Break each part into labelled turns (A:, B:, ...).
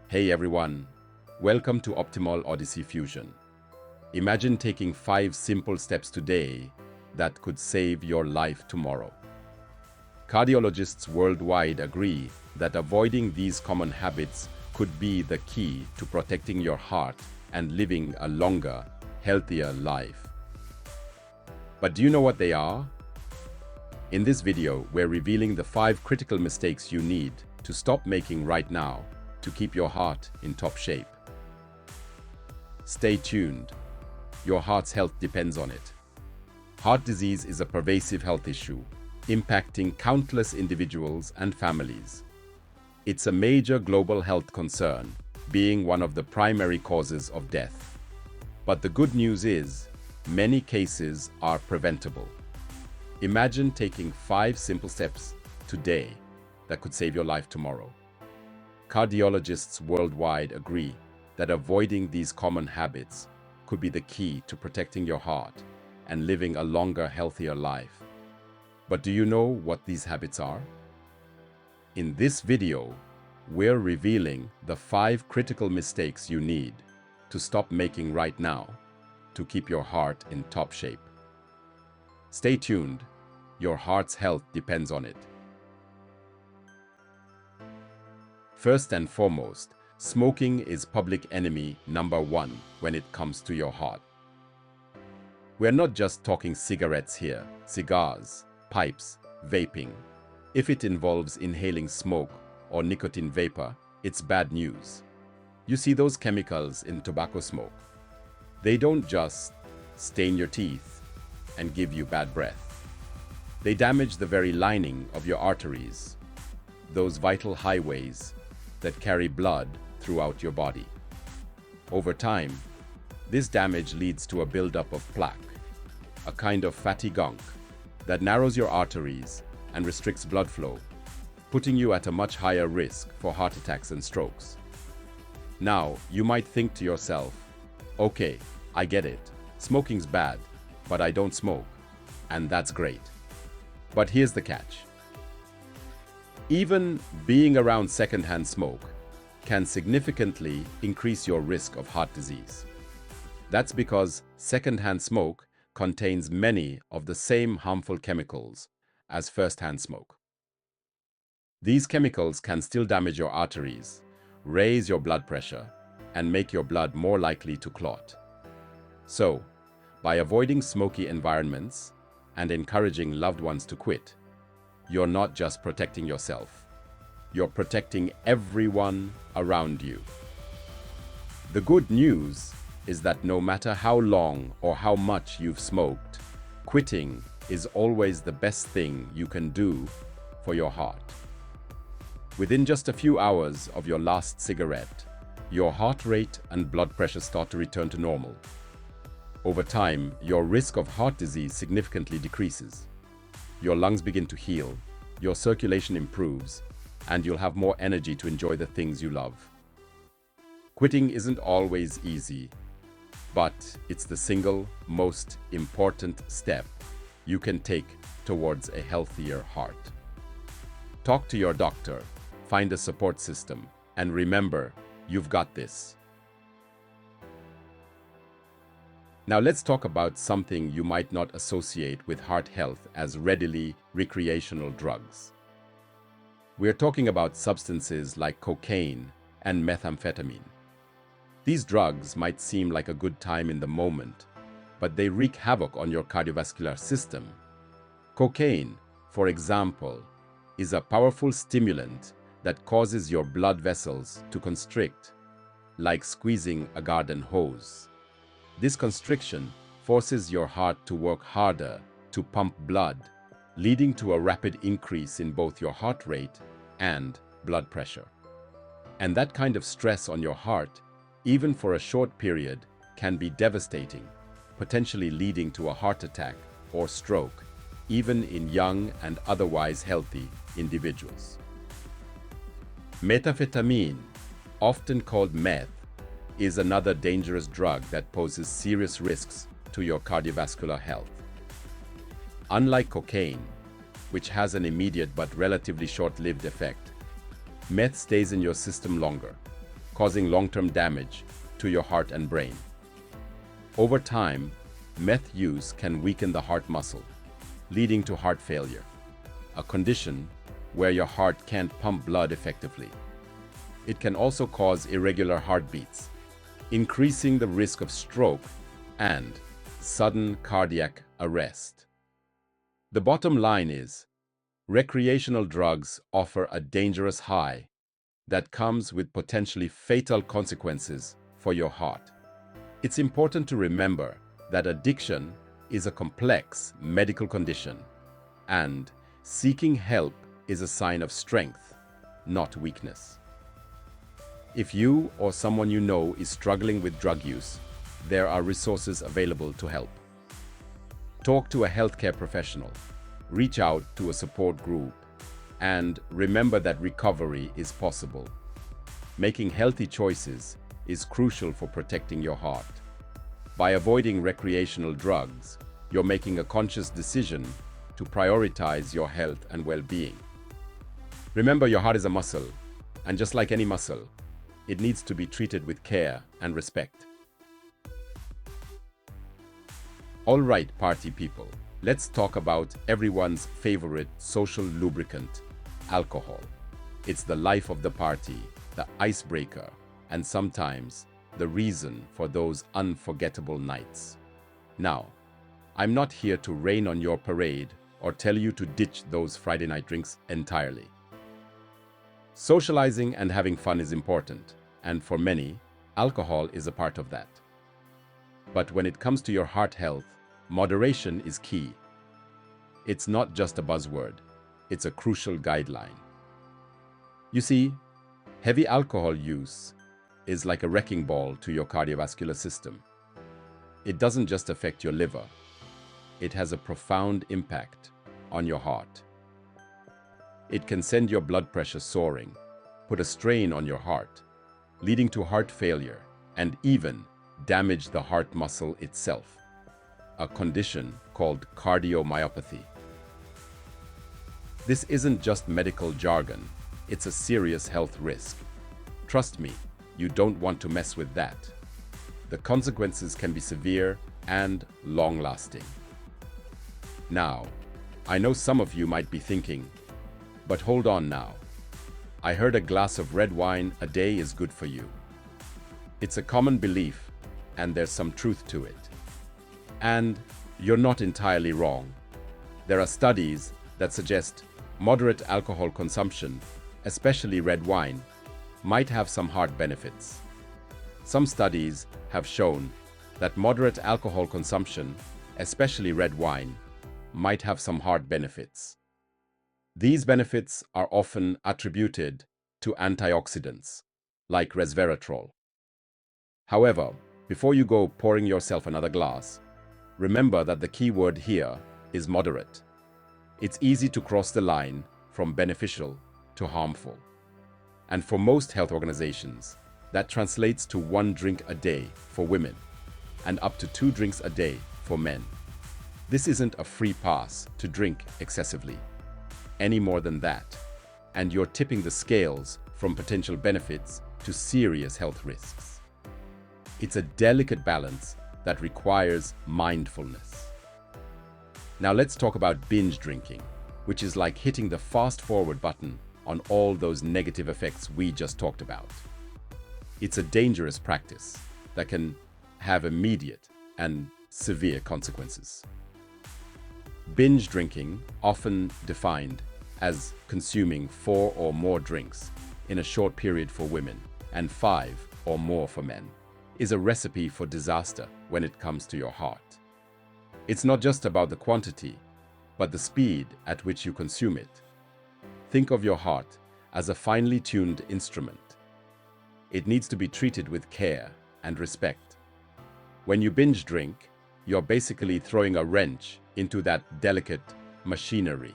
A: Hey everyone, welcome to Optimal Odyssey Fusion. Imagine taking 5 simple steps today that could save your life tomorrow. Cardiologists worldwide agree that avoiding these common habits could be the key to protecting your heart and living a longer, healthier life. But do you know what they are? In this video, we're revealing the 5 critical mistakes you need to stop making right now to keep your heart in top shape. Stay tuned. Your heart's health depends on it. Heart disease is a pervasive health issue, impacting countless individuals and families. It's a major global health concern, being one of the primary causes of death. But the good news is, many cases are preventable. Imagine taking 5 simple steps today that could save your life tomorrow. Cardiologists worldwide agree that avoiding these common habits could be the key to protecting your heart and living a longer, healthier life. But do you know what these habits are? In this video, we're revealing the 5 critical mistakes you need to stop making right now to keep your heart in top shape. Stay tuned. Your heart's health depends on it. First and foremost, smoking is public enemy number 1 when it comes to your heart. We're not just talking cigarettes here, cigars, pipes, vaping. If it involves inhaling smoke or nicotine vapor, it's bad news. You see those chemicals in tobacco smoke? They don't just stain your teeth and give you bad breath. They damage the very lining of your arteries, those vital highways that carry blood throughout your body. Over time, this damage leads to a buildup of plaque, a kind of fatty gunk that narrows your arteries and restricts blood flow, putting you at a much higher risk for heart attacks and strokes. Now, you might think to yourself, okay, I get it, smoking's bad, but I don't smoke, and that's great. But here's the catch. Even being around secondhand smoke can significantly increase your risk of heart disease. That's because secondhand smoke contains many of the same harmful chemicals as firsthand smoke. These chemicals can still damage your arteries, raise your blood pressure, and make your blood more likely to clot. So, by avoiding smoky environments and encouraging loved ones to quit, you're not just protecting yourself, you're protecting everyone around you. The good news is that no matter how long or how much you've smoked, quitting is always the best thing you can do for your heart. Within just a few hours of your last cigarette, your heart rate and blood pressure start to return to normal. Over time, your risk of heart disease significantly decreases. Your lungs begin to heal, your circulation improves, and you'll have more energy to enjoy the things you love. Quitting isn't always easy, but it's the single most important step you can take towards a healthier heart. Talk to your doctor, find a support system, and remember, you've got this. Now let's talk about something you might not associate with heart health as readily recreational drugs. We're talking about substances like cocaine and methamphetamine. These drugs might seem like a good time in the moment, but they wreak havoc on your cardiovascular system. Cocaine, for example, is a powerful stimulant that causes your blood vessels to constrict, like squeezing a garden hose. This constriction forces your heart to work harder to pump blood, leading to a rapid increase in both your heart rate and blood pressure. And that kind of stress on your heart, even for a short period, can be devastating, potentially leading to a heart attack or stroke, even in young and otherwise healthy individuals. Methamphetamine, often called meth, is another dangerous drug that poses serious risks to your cardiovascular health. Unlike cocaine, which has an immediate but relatively short-lived effect, meth stays in your system longer, causing long-term damage to your heart and brain. Over time, meth use can weaken the heart muscle, leading to heart failure, a condition where your heart can't pump blood effectively. It can also cause irregular heartbeats, increasing the risk of stroke and sudden cardiac arrest. The bottom line is, recreational drugs offer a dangerous high that comes with potentially fatal consequences for your heart. It's important to remember that addiction is a complex medical condition, and seeking help is a sign of strength, not weakness. If you or someone you know is struggling with drug use, there are resources available to help. Talk to a healthcare professional, reach out to a support group, and remember that recovery is possible. Making healthy choices is crucial for protecting your heart. By avoiding recreational drugs, you're making a conscious decision to prioritize your health and well-being. Remember, your heart is a muscle, and just like any muscle, it needs to be treated with care and respect. All right, party people, let's talk about everyone's favorite social lubricant, alcohol. It's the life of the party, the icebreaker, and sometimes the reason for those unforgettable nights. Now, I'm not here to rain on your parade or tell you to ditch those Friday night drinks entirely. Socializing and having fun is important, and for many, alcohol is a part of that. But when it comes to your heart health, moderation is key. It's not just a buzzword, it's a crucial guideline. You see, heavy alcohol use is like a wrecking ball to your cardiovascular system. It doesn't just affect your liver, it has a profound impact on your heart. It can send your blood pressure soaring, put a strain on your heart, leading to heart failure, and even damage the heart muscle itself, a condition called cardiomyopathy. This isn't just medical jargon, it's a serious health risk. Trust me, you don't want to mess with that. The consequences can be severe and long-lasting. Now, I know some of you might be thinking, but hold on now. I heard a glass of red wine a day is good for you. It's a common belief, and there's some truth to it. And you're not entirely wrong. There are studies that suggest moderate alcohol consumption, especially red wine, might have some heart benefits. Some studies have shown that moderate alcohol consumption, especially red wine, might have some heart benefits. These benefits are often attributed to antioxidants, like resveratrol. However, before you go pouring yourself another glass, remember that the key word here is moderate. It's easy to cross the line from beneficial to harmful. And for most health organizations, that translates to 1 drink a day for women and up to 2 drinks a day for men. This isn't a free pass to drink excessively. Any more than that, and you're tipping the scales from potential benefits to serious health risks. It's a delicate balance that requires mindfulness. Now let's talk about binge drinking, which is like hitting the fast forward button on all those negative effects we just talked about. It's a dangerous practice that can have immediate and severe consequences. Binge drinking, often defined as consuming 4 or more drinks in a short period for women and 5 or more for men, is a recipe for disaster when it comes to your heart. It's not just about the quantity, but the speed at which you consume it. Think of your heart as a finely tuned instrument. It needs to be treated with care and respect. When you binge drink, you're basically throwing a wrench into that delicate machinery.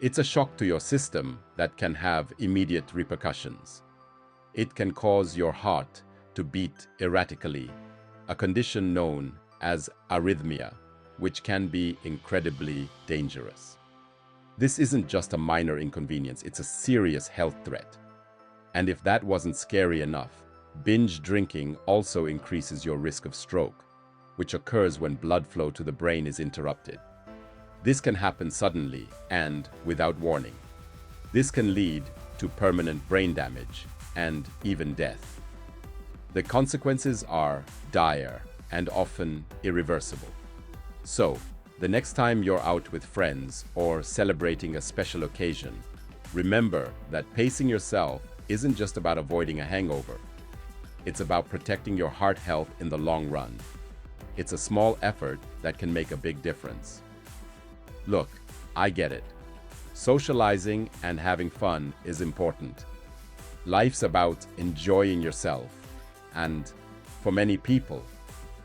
A: It's a shock to your system that can have immediate repercussions. It can cause your heart to beat erratically, a condition known as arrhythmia, which can be incredibly dangerous. This isn't just a minor inconvenience, it's a serious health threat. And if that wasn't scary enough, binge drinking also increases your risk of stroke, which occurs when blood flow to the brain is interrupted. This can happen suddenly and without warning. This can lead to permanent brain damage and even death. The consequences are dire and often irreversible. So, the next time you're out with friends or celebrating a special occasion, remember that pacing yourself isn't just about avoiding a hangover. It's about protecting your heart health in the long run. It's a small effort that can make a big difference. Look, I get it. Socializing and having fun is important. Life's about enjoying yourself, and for many people,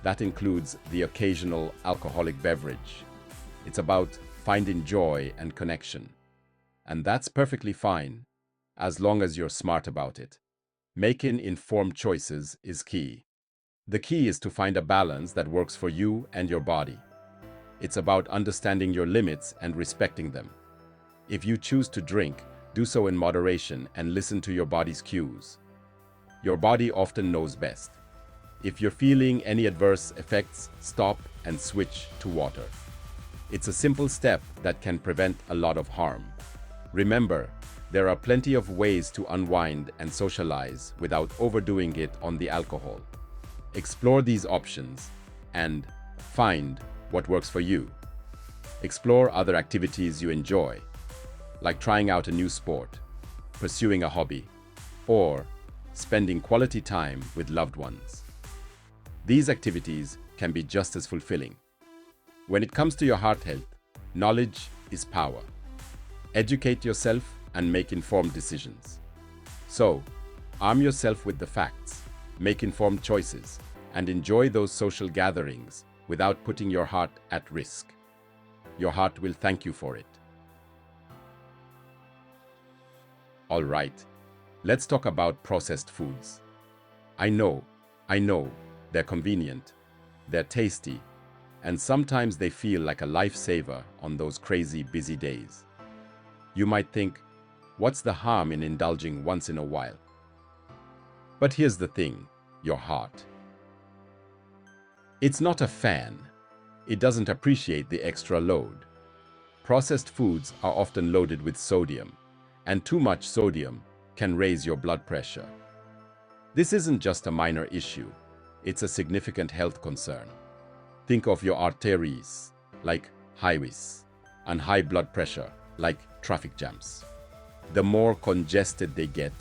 A: that includes the occasional alcoholic beverage. It's about finding joy and connection. And that's perfectly fine, as long as you're smart about it. Making informed choices is key. The key is to find a balance that works for you and your body. It's about understanding your limits and respecting them. If you choose to drink, do so in moderation and listen to your body's cues. Your body often knows best. If you're feeling any adverse effects, stop and switch to water. It's a simple step that can prevent a lot of harm. Remember, there are plenty of ways to unwind and socialize without overdoing it on the alcohol. Explore these options and find what works for you. Explore other activities you enjoy, like trying out a new sport, pursuing a hobby, or spending quality time with loved ones. These activities can be just as fulfilling. When it comes to your heart health, knowledge is power. Educate yourself and make informed decisions. So, arm yourself with the facts, make informed choices, and enjoy those social gatherings without putting your heart at risk. Your heart will thank you for it. All right, let's talk about processed foods. I know, they're convenient, they're tasty, and sometimes they feel like a lifesaver on those crazy busy days. You might think, what's the harm in indulging once in a while? But here's the thing, your heart. It's not a fan. It doesn't appreciate the extra load. Processed foods are often loaded with sodium, and too much sodium can raise your blood pressure. This isn't just a minor issue, it's a significant health concern. Think of your arteries, like highways, and high blood pressure, like traffic jams. The more congested they get,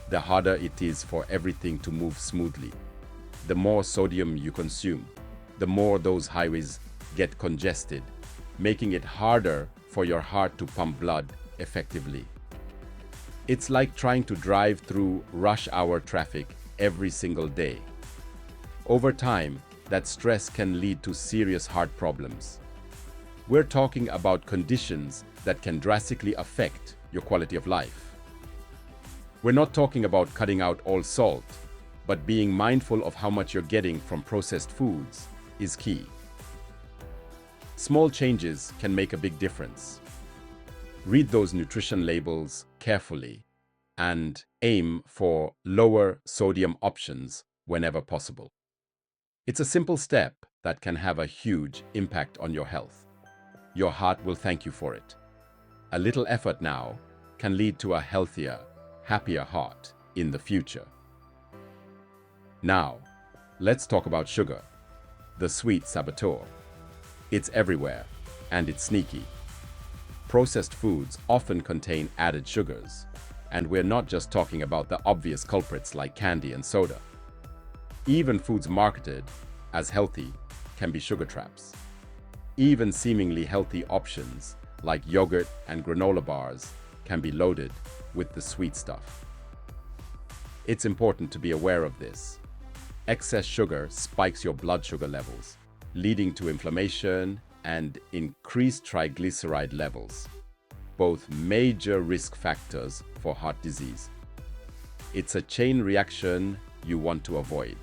A: the harder it is for everything to move smoothly. The more sodium you consume, the more those highways get congested, making it harder for your heart to pump blood effectively. It's like trying to drive through rush hour traffic every single day. Over time, that stress can lead to serious heart problems. We're talking about conditions that can drastically affect your quality of life. We're not talking about cutting out all salt, but being mindful of how much you're getting from processed foods is key. Small changes can make a big difference. Read those nutrition labels carefully and aim for lower sodium options whenever possible. It's a simple step that can have a huge impact on your health. Your heart will thank you for it. A little effort now can lead to a healthier, happier heart in the future. Now, let's talk about sugar, the sweet saboteur. It's everywhere, and it's sneaky. Processed foods often contain added sugars, and we're not just talking about the obvious culprits like candy and soda. Even foods marketed as healthy can be sugar traps. Even seemingly healthy options like yogurt and granola bars can be loaded with the sweet stuff. It's important to be aware of this. Excess sugar spikes your blood sugar levels, leading to inflammation and increased triglyceride levels, both major risk factors for heart disease. It's a chain reaction you want to avoid.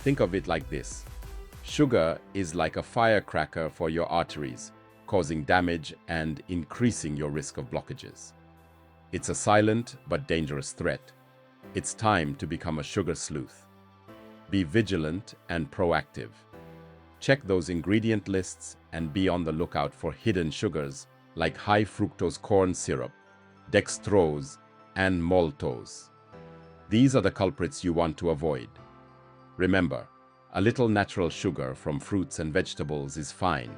A: Think of it like this. Sugar is like a firecracker for your arteries, causing damage and increasing your risk of blockages. It's a silent but dangerous threat, It's time to become a sugar sleuth. Be vigilant and proactive. Check those ingredient lists and be on the lookout for hidden sugars like high fructose corn syrup, dextrose, and maltose. These are the culprits you want to avoid. Remember, a little natural sugar from fruits and vegetables is fine,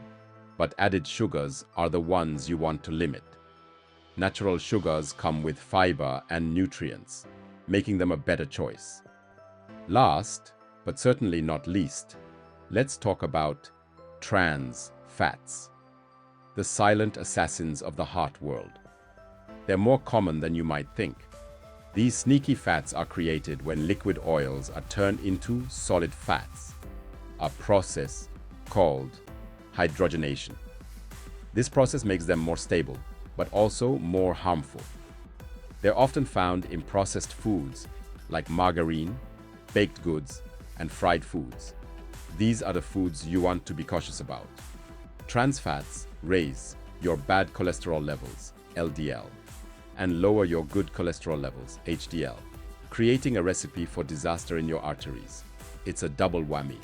A: but added sugars are the ones you want to limit. Natural sugars come with fiber and nutrients, making them a better choice. Last, but certainly not least, let's talk about trans fats, the silent assassins of the heart world. They're more common than you might think. These sneaky fats are created when liquid oils are turned into solid fats, a process called hydrogenation. This process makes them more stable, but also more harmful. They're often found in processed foods like margarine, baked goods, and fried foods. These are the foods you want to be cautious about. Trans fats raise your bad cholesterol levels, LDL, and lower your good cholesterol levels, HDL, creating a recipe for disaster in your arteries. It's a double whammy.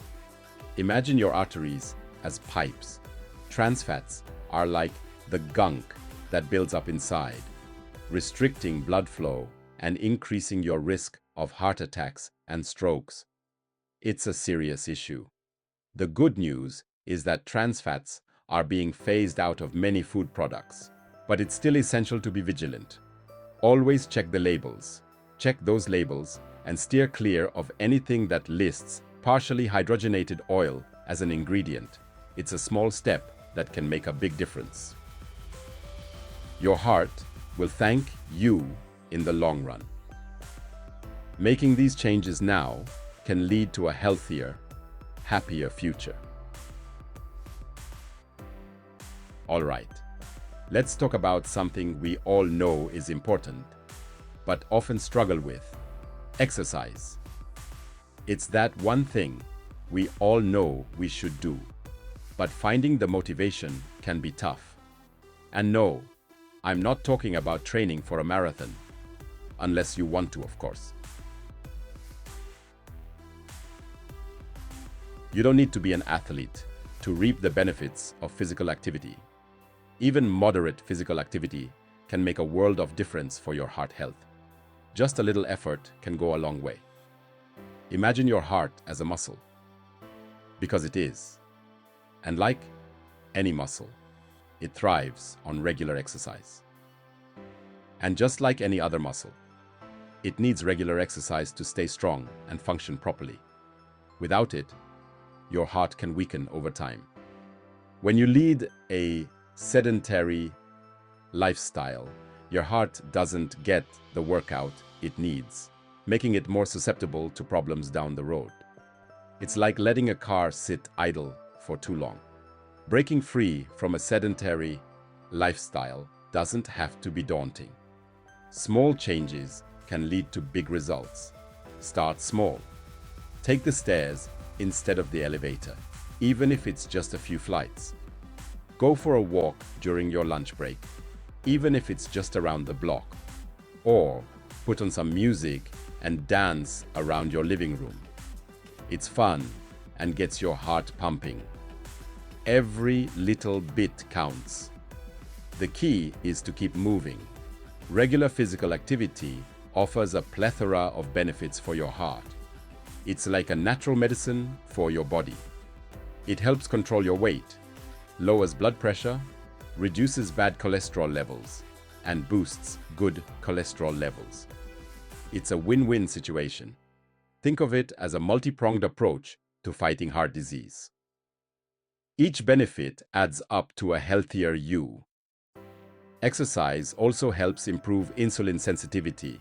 A: Imagine your arteries as pipes. Trans fats are like the gunk that builds up inside, restricting blood flow and increasing your risk of heart attacks and strokes. It's a serious issue. The good news is that trans fats are being phased out of many food products, but it's still essential to be vigilant. Always check the labels. Check those labels and steer clear of anything that lists partially hydrogenated oil as an ingredient. It's a small step that can make a big difference. Your heart will thank you in the long run. Making these changes now can lead to a healthier, happier future. All right, let's talk about something we all know is important, but often struggle with: exercise. It's that one thing we all know we should do, but finding the motivation can be tough. And no, I'm not talking about training for a marathon, unless you want to, of course. You don't need to be an athlete to reap the benefits of physical activity. Even moderate physical activity can make a world of difference for your heart health. Just a little effort can go a long way. Imagine your heart as a muscle, because it is. And like any muscle, it thrives on regular exercise. And just like any other muscle, it needs regular exercise to stay strong and function properly. Without it, your heart can weaken over time. When you lead a sedentary lifestyle, your heart doesn't get the workout it needs, making it more susceptible to problems down the road. It's like letting a car sit idle for too long. Breaking free from a sedentary lifestyle doesn't have to be daunting. Small changes can lead to big results. Start small. Take the stairs instead of the elevator, even if it's just a few flights. Go for a walk during your lunch break, even if it's just around the block. Or put on some music and dance around your living room. It's fun and gets your heart pumping. Every little bit counts. The key is to keep moving. Regular physical activity offers a plethora of benefits for your heart. It's like a natural medicine for your body. It helps control your weight, lowers blood pressure, reduces bad cholesterol levels, and boosts good cholesterol levels. It's a win-win situation. Think of it as a multi-pronged approach to fighting heart disease. Each benefit adds up to a healthier you. Exercise also helps improve insulin sensitivity,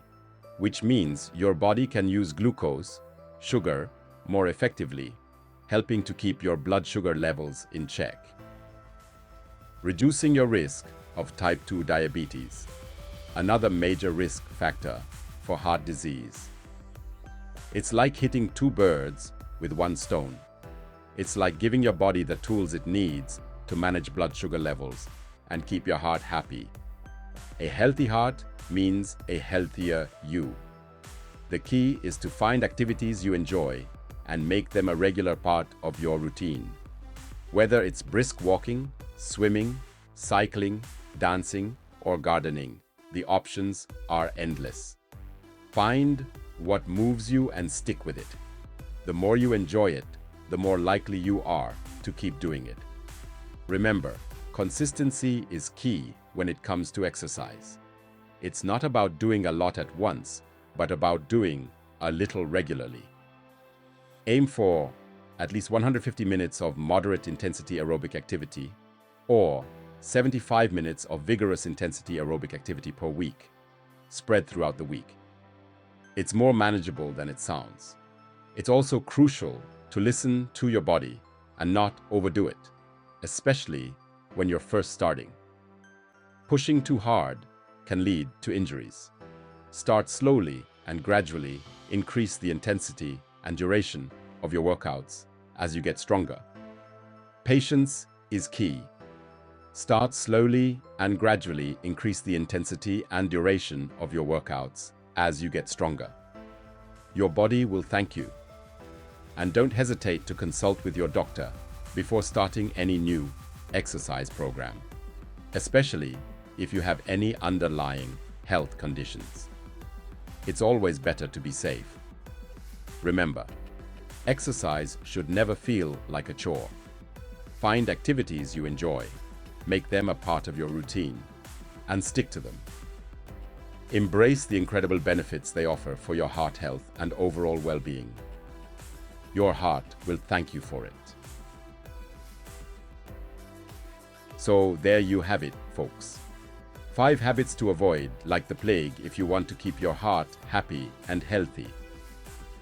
A: which means your body can use glucose, sugar, more effectively, helping to keep your blood sugar levels in check. Reducing your risk of type 2 diabetes, another major risk factor for heart disease. It's like hitting two birds with one stone. It's like giving your body the tools it needs to manage blood sugar levels and keep your heart happy. A healthy heart means a healthier you. The key is to find activities you enjoy and make them a regular part of your routine. Whether it's brisk walking, swimming, cycling, dancing, or gardening, the options are endless. Find what moves you and stick with it. The more you enjoy it, the more likely you are to keep doing it. Remember, consistency is key when it comes to exercise. It's not about doing a lot at once, but about doing a little regularly. Aim for at least 150 minutes of moderate intensity aerobic activity or 75 minutes of vigorous intensity aerobic activity per week, spread throughout the week. It's more manageable than it sounds. It's also crucial to listen to your body and not overdo it, especially when you're first starting. Pushing too hard can lead to injuries. Start slowly and gradually increase the intensity and duration of your workouts as you get stronger. Patience is key. Start slowly and gradually increase the intensity and duration of your workouts as you get stronger. Your body will thank you. And don't hesitate to consult with your doctor before starting any new exercise program, especially if you have any underlying health conditions. It's always better to be safe. Remember, exercise should never feel like a chore. Find activities you enjoy, make them a part of your routine, and stick to them. Embrace the incredible benefits they offer for your heart health and overall well-being. Your heart will thank you for it. So there you have it, folks. 5 habits to avoid like the plague if you want to keep your heart happy and healthy.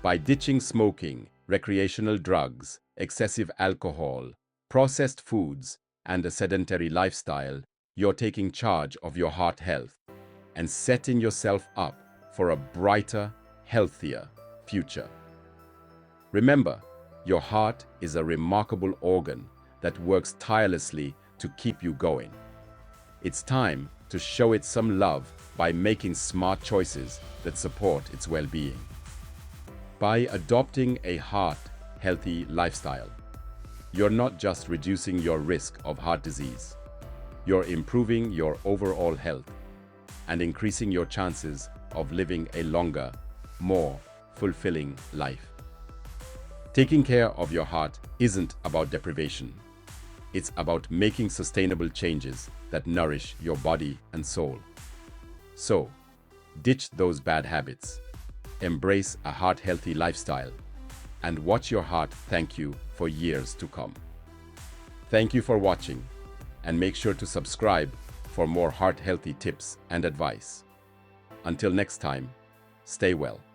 A: By ditching smoking, recreational drugs, excessive alcohol, processed foods, and a sedentary lifestyle, you're taking charge of your heart health and setting yourself up for a brighter, healthier future. Remember, your heart is a remarkable organ that works tirelessly to keep you going. It's time to show it some love by making smart choices that support its well-being. By adopting a heart-healthy lifestyle, you're not just reducing your risk of heart disease, you're improving your overall health and increasing your chances of living a longer, more fulfilling life. Taking care of your heart isn't about deprivation. It's about making sustainable changes that nourish your body and soul. So, ditch those bad habits, embrace a heart-healthy lifestyle, and watch your heart thank you for years to come. Thank you for watching, and make sure to subscribe for more heart-healthy tips and advice. Until next time, stay well.